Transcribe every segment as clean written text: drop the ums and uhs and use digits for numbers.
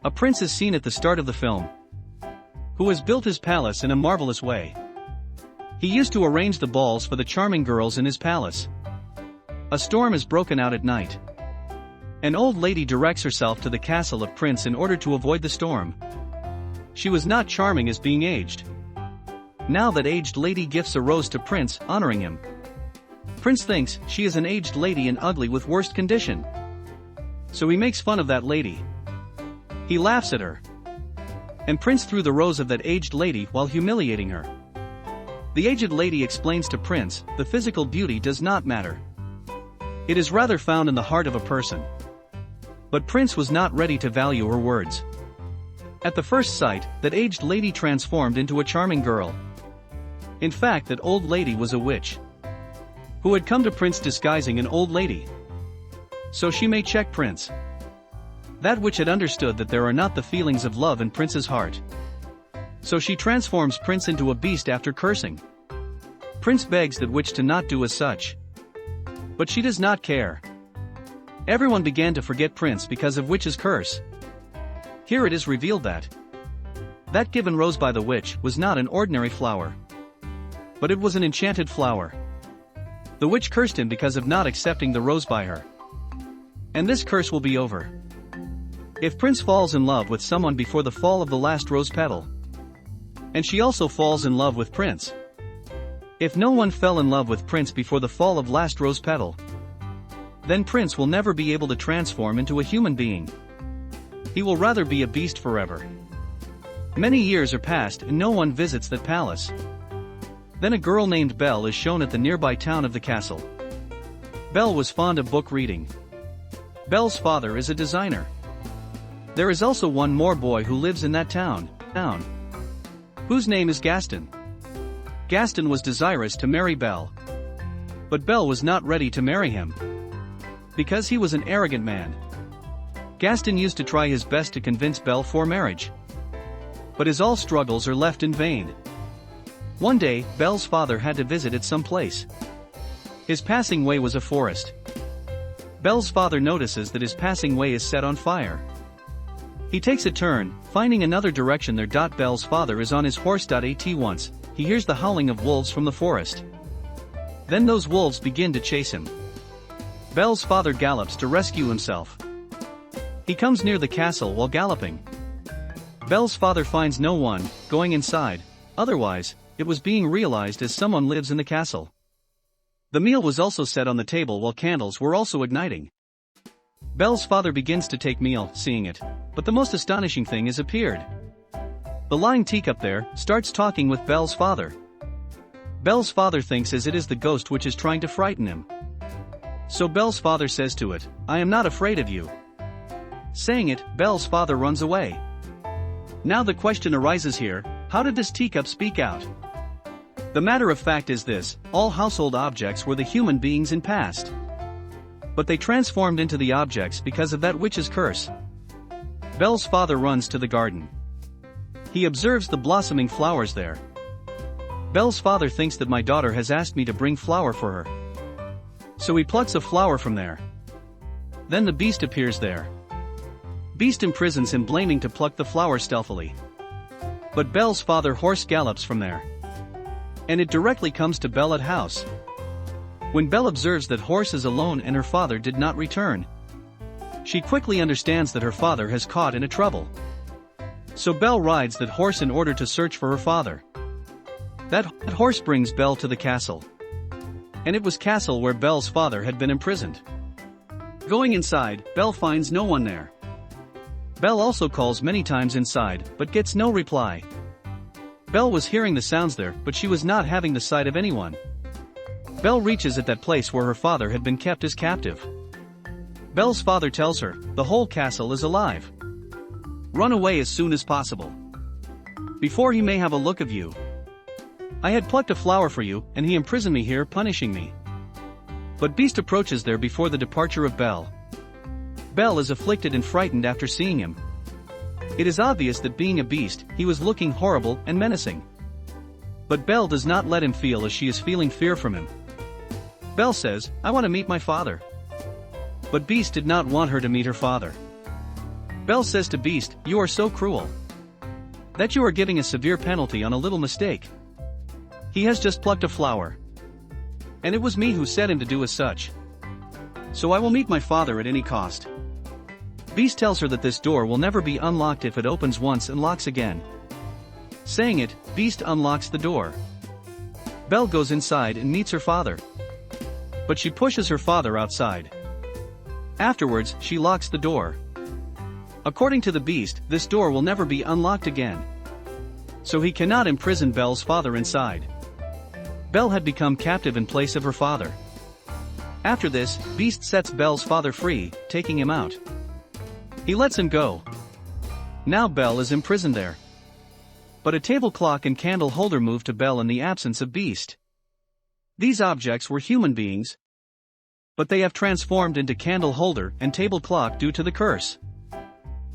A prince is seen at the start of the film, who has built his palace in a marvelous way. He used to arrange the balls for the charming girls in his palace. A storm is broken out at night. An old lady directs herself to the castle of Prince in order to avoid the storm. She was not charming as being aged. Now that aged lady gifts a rose to Prince, honoring him. Prince thinks she is an aged lady and ugly with worst condition. So he makes fun of that lady. He laughs at her. And Prince threw the rose of that aged lady while humiliating her. The aged lady explains to Prince, the physical beauty does not matter. It is rather found in the heart of a person. But Prince was not ready to value her words. At the first sight, that aged lady transformed into a charming girl. In fact, that old lady was a witch, who had come to Prince disguising an old lady, so she may check Prince. That witch had understood that there are not the feelings of love in Prince's heart. So she transforms Prince into a beast after cursing. Prince begs that witch to not do as such. But she does not care. Everyone began to forget Prince because of witch's curse. Here it is revealed that given rose by the witch was not an ordinary flower, but it was an enchanted flower. The witch cursed him because of not accepting the rose by her. And this curse will be over if Prince falls in love with someone before the fall of the last rose petal. And she also falls in love with Prince. If no one fell in love with Prince before the fall of last rose petal, then Prince will never be able to transform into a human being. He will rather be a beast forever. Many years are passed and no one visits that palace. Then a girl named Belle is shown at the nearby town of the castle. Belle was fond of book reading. Belle's father is a designer. There is also one more boy who lives in that town, whose name is Gaston. Gaston was desirous to marry Belle. But Belle was not ready to marry him, because he was an arrogant man. Gaston used to try his best to convince Belle for marriage, but his all struggles are left in vain. One day, Belle's father had to visit at some place. His passing way was a forest. Belle's father notices that his passing way is set on fire. He takes a turn, finding another direction there. Belle's father is on his horse. At once, he hears the howling of wolves from the forest. Then those wolves begin to chase him. Belle's father gallops to rescue himself. He comes near the castle while galloping. Belle's father finds no one, going inside, otherwise, it was being realized as someone lives in the castle. The meal was also set on the table while candles were also igniting. Belle's father begins to take meal, seeing it, but the most astonishing thing has appeared. The lying teacup there starts talking with Belle's father. Belle's father thinks as it is the ghost which is trying to frighten him. So Belle's father says to it, "I am not afraid of you." Saying it, Belle's father runs away. Now the question arises here, how did this teacup speak out? The matter of fact is this, all household objects were the human beings in past. But they transformed into the objects because of that witch's curse. Belle's father runs to the garden. He observes the blossoming flowers there. Belle's father thinks that my daughter has asked me to bring flower for her. So he plucks a flower from there. Then the beast appears there. Beast imprisons him, blaming to pluck the flower stealthily. But Belle's father horse gallops from there. And it directly comes to Belle at house. When Belle observes that horse is alone and her father did not return, she quickly understands that her father has caught in a trouble. So Belle rides that horse in order to search for her father. That horse brings Belle to the castle. And it was castle where Belle's father had been imprisoned. Going inside, Belle finds no one there. Belle also calls many times inside, but gets no reply. Belle was hearing the sounds there, but she was not having the sight of anyone. Belle reaches at that place where her father had been kept as captive. Belle's father tells her, "The whole castle is alive. Run away as soon as possible, before he may have a look of you. I had plucked a flower for you, and he imprisoned me here, punishing me." But Beast approaches there before the departure of Belle. Belle is afflicted and frightened after seeing him. It is obvious that being a beast, he was looking horrible and menacing. But Belle does not let him feel as she is feeling fear from him. Belle says, "I want to meet my father." But Beast did not want her to meet her father. Belle says to Beast, "You are so cruel. That you are giving a severe penalty on a little mistake. He has just plucked a flower. And it was me who set him to do as such. So I will meet my father at any cost." Beast tells her that this door will never be unlocked if it opens once and locks again. Saying it, Beast unlocks the door. Belle goes inside and meets her father. But she pushes her father outside. Afterwards, she locks the door. According to the Beast, this door will never be unlocked again. So he cannot imprison Belle's father inside. Belle had become captive in place of her father. After this, Beast sets Belle's father free, taking him out. He lets him go. Now Belle is imprisoned there. But a table clock and candle holder move to Belle in the absence of Beast. These objects were human beings, but they have transformed into candle holder and table clock due to the curse.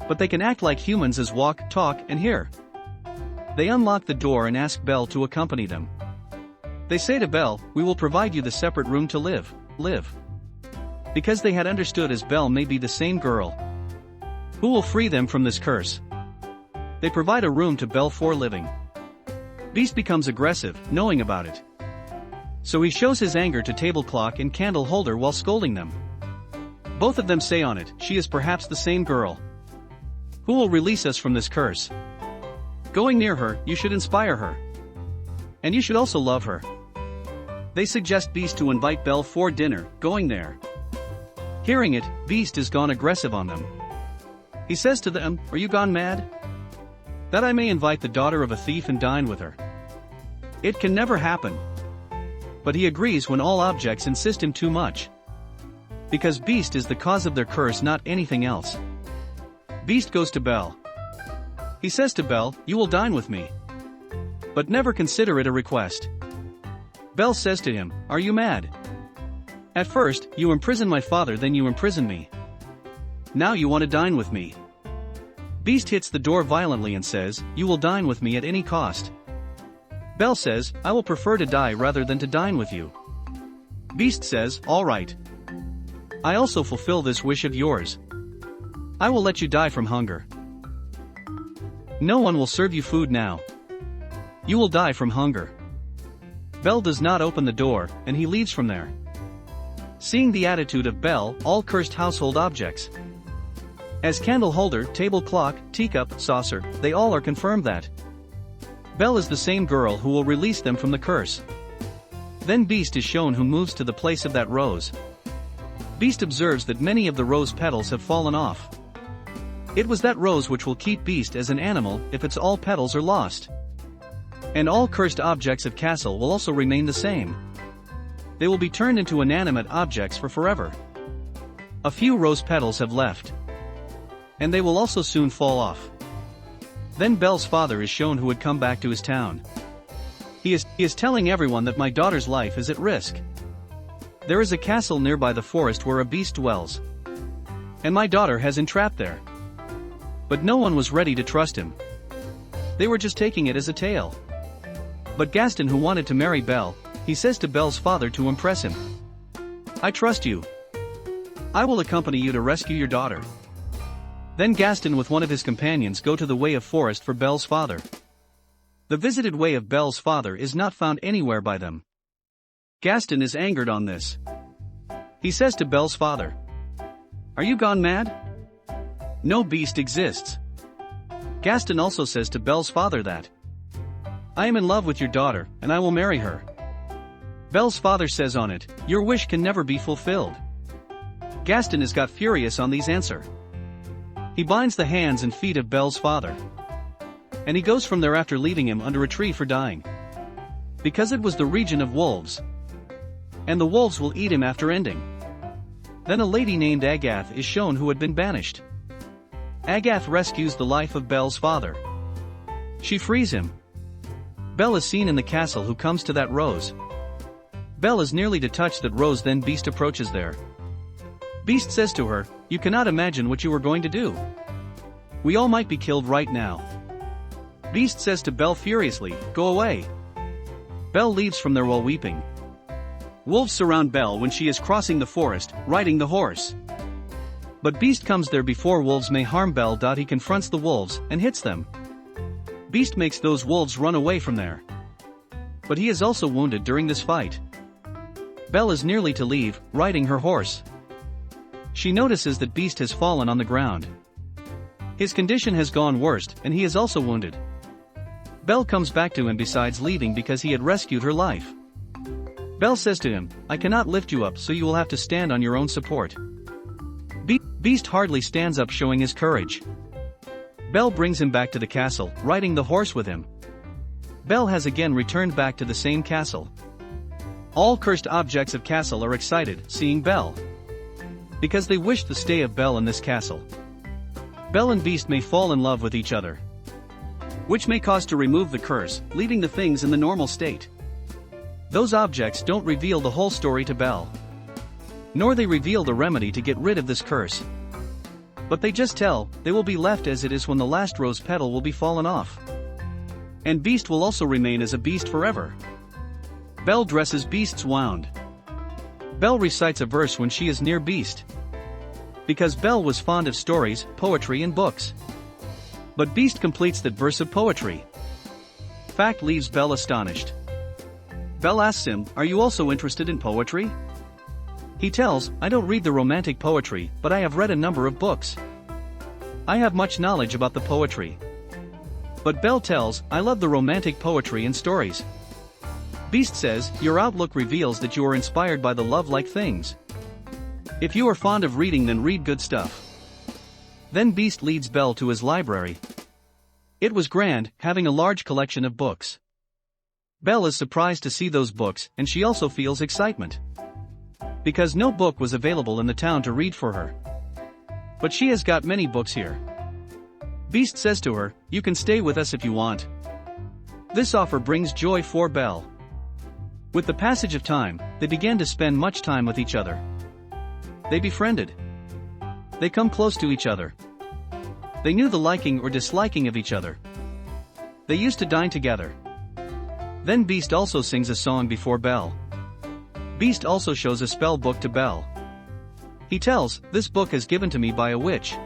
But they can act like humans as walk, talk, and hear. They unlock the door and ask Belle to accompany them. They say to Belle, "We will provide you the separate room to live." Because they had understood as Belle may be the same girl who will free them from this curse. They provide a room to Belle for living. Beast becomes aggressive, knowing about it. So he shows his anger to table clock and candle holder while scolding them. Both of them say on it, "She is perhaps the same girl who will release us from this curse. Going near her, you should inspire her. And you should also love her." They suggest Beast to invite Belle for dinner, going there. Hearing it, Beast is gone aggressive on them. He says to them, "Are you gone mad? That I may invite the daughter of a thief and dine with her? It can never happen." But he agrees when all objects insist him too much. Because Beast is the cause of their curse, not anything else. Beast goes to Belle. He says to Belle, "You will dine with me. But never consider it a request." Belle says to him, "Are you mad? At first, you imprison my father, then you imprison me. Now you want to dine with me." Beast hits the door violently and says, "You will dine with me at any cost." Belle says, "I will prefer to die rather than to dine with you." Beast says, "All right. I also fulfill this wish of yours. I will let you die from hunger. No one will serve you food now. You will die from hunger." Belle does not open the door, and he leaves from there. Seeing the attitude of Belle, all cursed household objects, as candle holder, table clock, teacup, saucer, they all are confirmed that Belle is the same girl who will release them from the curse. Then Beast is shown who moves to the place of that rose. Beast observes that many of the rose petals have fallen off. It was that rose which will keep Beast as an animal if its all petals are lost. And all cursed objects of castle will also remain the same. They will be turned into inanimate objects for forever. A few rose petals have left. And they will also soon fall off. Then Belle's father is shown who had come back to his town. He is telling everyone that my daughter's life is at risk. There is a castle nearby the forest where a beast dwells. And my daughter has entrapped there. But no one was ready to trust him. They were just taking it as a tale. But Gaston, who wanted to marry Belle, he says to Belle's father to impress him, "I trust you. I will accompany you to rescue your daughter." Then Gaston with one of his companions go to the way of forest for Belle's father. The visited way of Belle's father is not found anywhere by them. Gaston is angered on this. He says to Belle's father, "Are you gone mad? No beast exists." Gaston also says to Belle's father that, "I am in love with your daughter, and I will marry her." Belle's father says on it, "Your wish can never be fulfilled." Gaston is got furious on these answer. He binds the hands and feet of Belle's father. And he goes from there after leaving him under a tree for dying. Because it was the region of wolves. And the wolves will eat him after ending. Then a lady named Agath is shown who had been banished. Agath rescues the life of Belle's father. She frees him. Belle is seen in the castle who comes to that rose. Belle is nearly to touch that rose, then Beast approaches there. Beast says to her, "You cannot imagine what you are going to do. We all might be killed right now." Beast says to Belle furiously, "Go away." Belle leaves from there while weeping. Wolves surround Belle when she is crossing the forest, riding the horse. But Beast comes there before wolves may harm Belle. He confronts the wolves and hits them. Beast makes those wolves run away from there. But he is also wounded during this fight. Belle is nearly to leave, riding her horse. She notices that Beast has fallen on the ground. His condition has gone worse, and he is also wounded. Belle comes back to him besides leaving because he had rescued her life. Belle says to him, "I cannot lift you up, so you will have to stand on your own support." Beast hardly stands up, showing his courage. Belle brings him back to the castle, riding the horse with him. Belle has again returned back to the same castle. All cursed objects of castle are excited, seeing Belle, because they wish the stay of Belle in this castle. Belle and Beast may fall in love with each other, which may cause to remove the curse, leaving the things in the normal state. Those objects don't reveal the whole story to Belle, nor they reveal the remedy to get rid of this curse. But they just tell, they will be left as it is when the last rose petal will be fallen off. And Beast will also remain as a beast forever. Belle dresses Beast's wound. Belle recites a verse when she is near Beast, because Belle was fond of stories, poetry and books. But Beast completes that verse of poetry. Fact leaves Belle astonished. Belle asks him, "Are you also interested in poetry?" He tells, "I don't read the romantic poetry, but I have read a number of books. I have much knowledge about the poetry." But Belle tells, "I love the romantic poetry and stories." Beast says, "Your outlook reveals that you are inspired by the love-like things. If you are fond of reading, then read good stuff." Then Beast leads Belle to his library. It was grand, having a large collection of books. Belle is surprised to see those books, and she also feels excitement, because no book was available in the town to read for her. But she has got many books here. Beast says to her, "You can stay with us if you want." This offer brings joy for Belle. With the passage of time, they began to spend much time with each other. They befriended. They come close to each other. They knew the liking or disliking of each other. They used to dine together. Then Beast also sings a song before Belle. Beast also shows a spell book to Belle. He tells, "This book is given to me by a witch,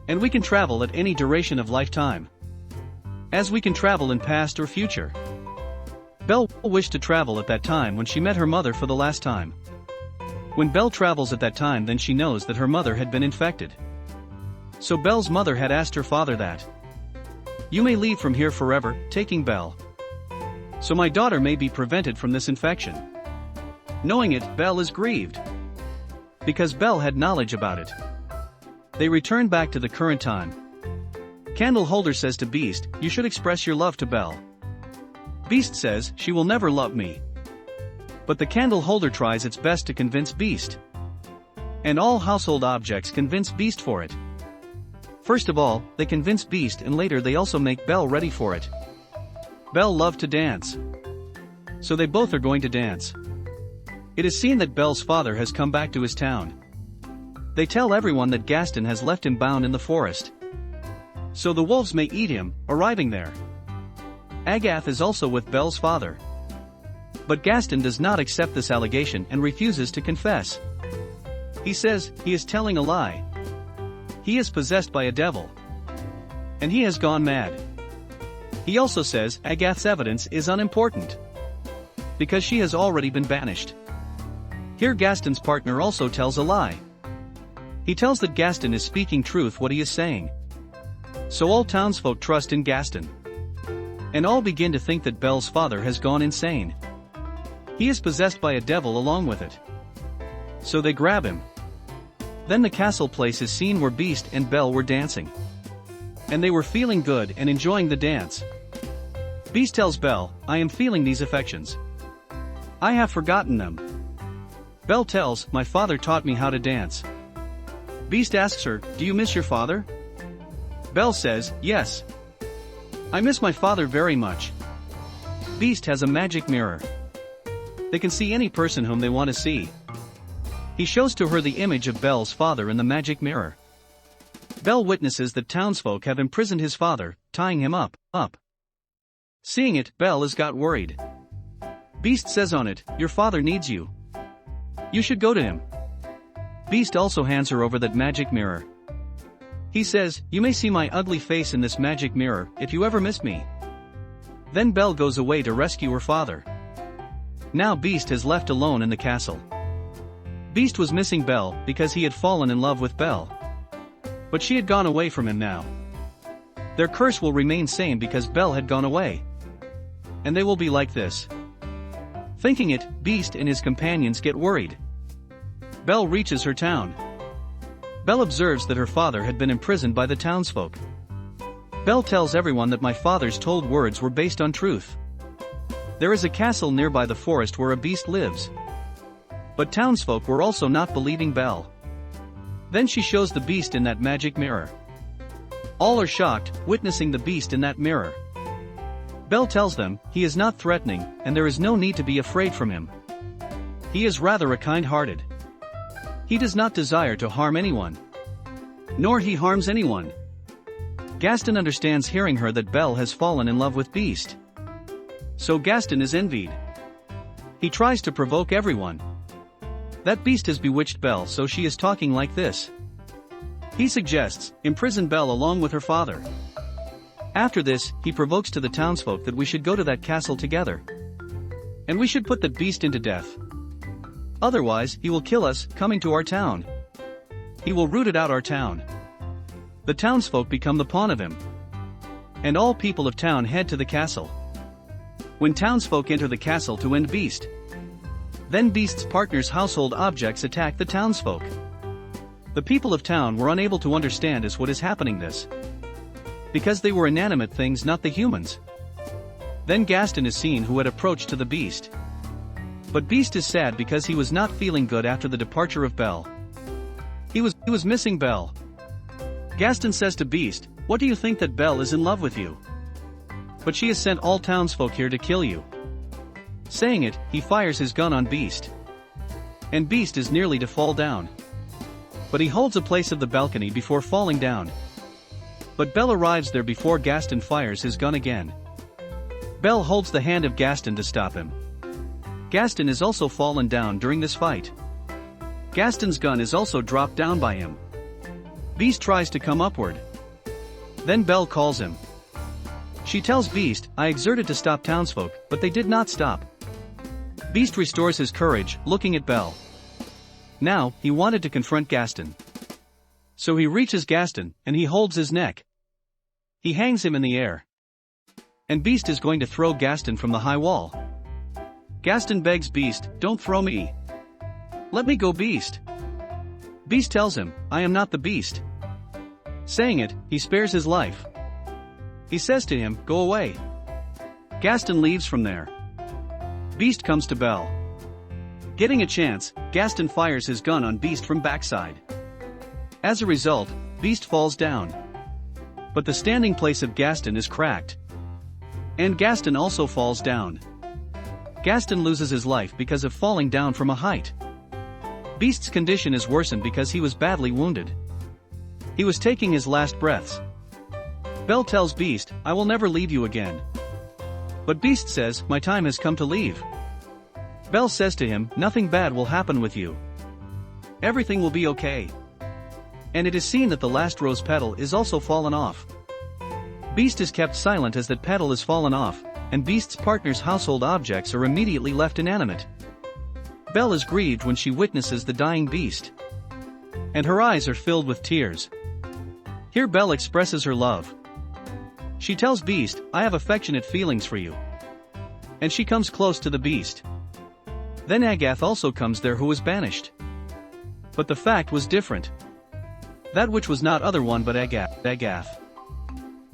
and we can travel at any duration of lifetime, as we can travel in past or future." Belle wished to travel at that time when she met her mother for the last time. When Belle travels at that time, then she knows that her mother had been infected. So Belle's mother had asked her father that, "You may leave from here forever, taking Belle, so my daughter may be prevented from this infection." Knowing it, Belle is grieved, because Belle had knowledge about it. They return back to the current time. Candle Holder says to Beast, "You should express your love to Belle." Beast says, "She will never love me." But the Candle Holder tries its best to convince Beast. And all household objects convince Beast for it. First of all, they convince Beast, and later they also make Belle ready for it. Belle loved to dance, so they both are going to dance. It is seen that Belle's father has come back to his town. They tell everyone that Gaston has left him bound in the forest, so the wolves may eat him, arriving there. Agathe is also with Belle's father. But Gaston does not accept this allegation and refuses to confess. He says, he is telling a lie. He is possessed by a devil, and he has gone mad. He also says Agathe's evidence is unimportant, because she has already been banished. Here Gaston's partner also tells a lie. He tells that Gaston is speaking truth what he is saying. So all townsfolk trust in Gaston, and all begin to think that Belle's father has gone insane. He is possessed by a devil along with it. So they grab him. Then the castle place is seen where Beast and Belle were dancing, and they were feeling good and enjoying the dance. Beast tells Belle, "I am feeling these affections. I have forgotten them." Belle tells, "My father taught me how to dance." Beast asks her, "Do you miss your father?" Belle says, "Yes. I miss my father very much." Beast has a magic mirror. They can see any person whom they want to see. He shows to her the image of Belle's father in the magic mirror. Belle witnesses that townsfolk have imprisoned his father, tying him up. Seeing it, Belle is got worried. Beast says on it, "Your father needs you. You should go to him." Beast also hands her over that magic mirror. He says, "You may see my ugly face in this magic mirror, if you ever miss me." Then Belle goes away to rescue her father. Now Beast is left alone in the castle. Beast was missing Belle because he had fallen in love with Belle. But she had gone away from him now. Their curse will remain same because Belle had gone away. And they will be like this. Thinking it, Beast and his companions get worried. Belle reaches her town. Belle observes that her father had been imprisoned by the townsfolk. Belle tells everyone that my father's told words were based on truth. There is a castle nearby the forest where a beast lives. But townsfolk were also not believing Belle. Then she shows the beast in that magic mirror. All are shocked, witnessing the beast in that mirror. Belle tells them, he is not threatening, and there is no need to be afraid from him. He is rather a kind-hearted. He does not desire to harm anyone. Nor he harms anyone. Gaston understands hearing her that Belle has fallen in love with Beast. So Gaston is envied. He tries to provoke everyone. That Beast has bewitched Belle, so she is talking like this. He suggests, imprison Belle along with her father. After this, he provokes to the townsfolk that we should go to that castle together. And we should put that Beast into death. Otherwise, he will kill us, coming to our town. He will root it out our town. The townsfolk become the pawn of him. And all people of town head to the castle. When townsfolk enter the castle to end Beast, then Beast's partner's household objects attack the townsfolk. The people of town were unable to understand what is happening this. Because they were inanimate things, not the humans. Then Gaston is seen who had approached to the Beast. But Beast is sad because he was not feeling good after the departure of Belle. He was missing Belle. Gaston says to Beast, "What do you think that Belle is in love with you? But she has sent all townsfolk here to kill you." Saying it, he fires his gun on Beast. And Beast is nearly to fall down. But he holds a place of the balcony before falling down. But Belle arrives there before Gaston fires his gun again. Belle holds the hand of Gaston to stop him. Gaston is also fallen down during this fight. Gaston's gun is also dropped down by him. Beast tries to come upward. Then Belle calls him. She tells Beast, "I exerted to stop townsfolk, but they did not stop." Beast restores his courage, looking at Belle. Now, he wanted to confront Gaston. So he reaches Gaston, and he holds his neck. He hangs him in the air. And Beast is going to throw Gaston from the high wall. Gaston begs Beast, "Don't throw me. Let me go, Beast." Beast tells him, "I am not the Beast." Saying it, he spares his life. He says to him, "Go away." Gaston leaves from there. Beast comes to Belle. Getting a chance, Gaston fires his gun on Beast from backside. As a result, Beast falls down. But the standing place of Gaston is cracked. And Gaston also falls down. Gaston loses his life because of falling down from a height. Beast's condition is worsened because he was badly wounded. He was taking his last breaths. Belle tells Beast, "I will never leave you again." But Beast says, "My time has come to leave." Belle says to him, "Nothing bad will happen with you. Everything will be okay." And it is seen that the last rose petal is also fallen off. Beast is kept silent as that petal is fallen off, and Beast's partner's household objects are immediately left inanimate. Belle is grieved when she witnesses the dying Beast. And her eyes are filled with tears. Here Belle expresses her love. She tells Beast, "I have affectionate feelings for you." And she comes close to the Beast. Then Agath also comes there, who was banished. But the fact was different. That which was not other one but Agath.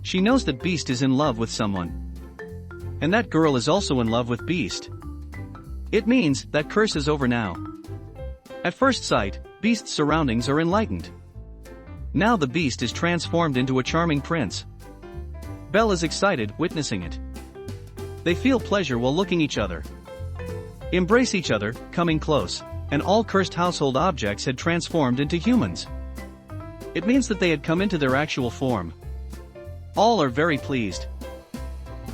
She knows that Beast is in love with someone. And that girl is also in love with Beast. It means that curse is over now. At first sight, Beast's surroundings are enlightened. Now the Beast is transformed into a charming prince. Belle is excited, witnessing it. They feel pleasure while looking each other. Embrace each other, coming close, and all cursed household objects had transformed into humans. It means that they had come into their actual form. All are very pleased.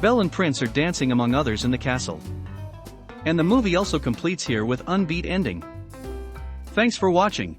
Belle and Prince are dancing among others in the castle. And the movie also completes here with unbeat ending. Thanks for watching.